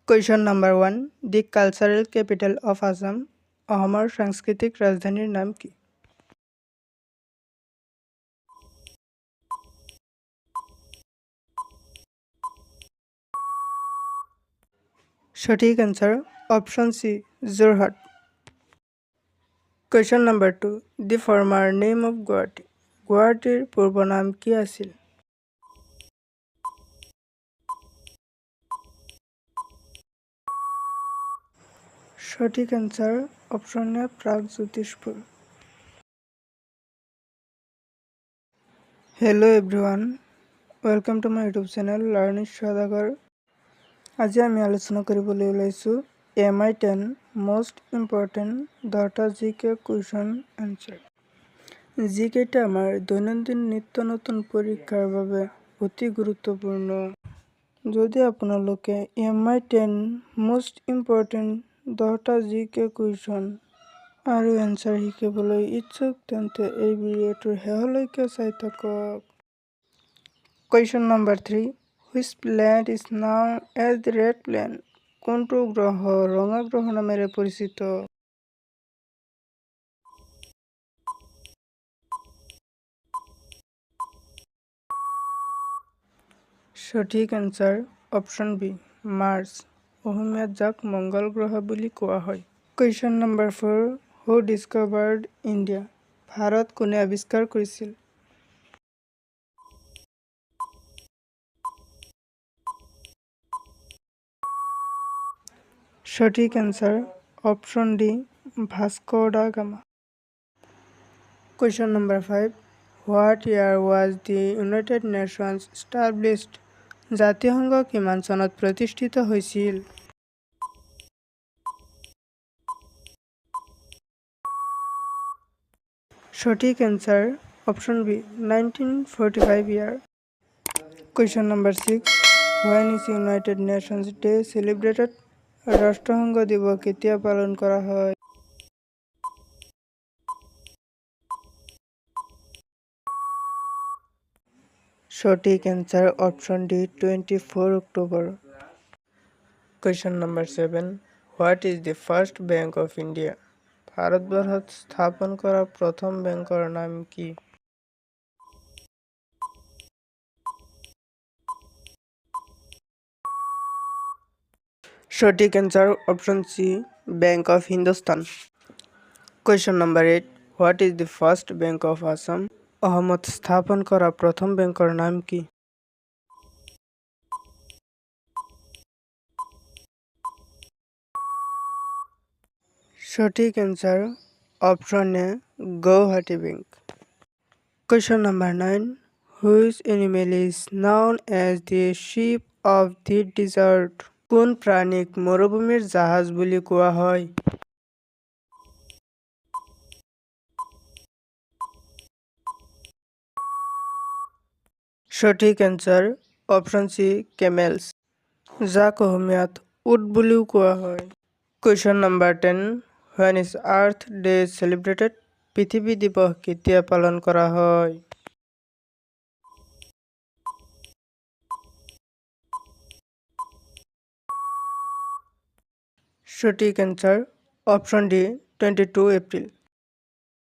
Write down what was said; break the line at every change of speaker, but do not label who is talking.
Question number 1. The cultural capital of Assam. অসমৰ সাংস্কৃতিক ৰাজধানীৰ নাম কি? সঠিক answer option C. Jorhat. Question number 2. The former name of Guwahati. গুৱাহাটীৰ পূৰ্ব নাম কি আছিল? সঠিক answer option A. Pragjyotishpur. Hello everyone, welcome to my YouTube channel Learning Sadagar. আজি আমি আলোচনা কৰিবলৈ ওলাইছোঁ MI10 most important 10টা জিকে কুৱেশ্যন আনসাৰ, যিকেইটা আমাৰ দৈনন্দিন নিত্য নতুন পৰীক্ষাৰ বাবে অতি গুৰুত্বপূৰ্ণ। যদি আপোনালোকে MI10 most important 10টা জিকে কুৱেশ্যন আৰু এনসাৰ শিকিবলৈ ইচ্ছুক তেন্তে এই ভিডিঅ'টোৰ শেষলৈকে চাই থাকক। Question number 3. Which planet is known as the red planet? কোনটো গ্ৰহ ৰঙা গ্ৰহ নামেৰে পৰিচিত? সঠিক answer option B. মাৰ্চ, অসমীয়াত যাক মংগল গ্ৰহ বুলি কোৱা হয়। Question number 4. Who discovered India? Bharat কোনে আৱিষ্কাৰ কৰিছিল? সঠিক answer option D. Vasco da Gama. Question number 5. What year was the United Nations established? জাতিসংঘ কিমান চনত প্ৰতিষ্ঠিত হৈছিল? সঠিক answer option B. 1945 year. Question number 6. When is United Nations Day celebrated? ৰাষ্ট্ৰসংঘ দিৱস কেতিয়া পালন কৰা হয়? সঠিক answer option D. 24 October. Question number 7. What is the first bank of India? ভাৰতবৰ্ষত স্থাপন কৰা প্ৰথম বেংকৰ নাম কি? সঠিক answer option C. Bank of Hindustan. Question number 8. What is the first bank of Assam? অসমত স্থাপন কৰা প্ৰথম বেংকৰ নাম কি? সঠিক answer option A. Guwahati Bank. Question number 9. Which animal is known as the ship of the desert? কোন প্ৰাণীক মৰুভূমিৰ জাহাজ বুলি কোৱা হয়? সঠিক answer option C. Camels, যাক অসমীয়াত উট বুলিও কোৱা হয়। Question number 10. When is Earth Day celebrated? পৃথিৱী দিৱস কেতিয়া পালন কৰা হয়? সঠিক answer option D. 22 April.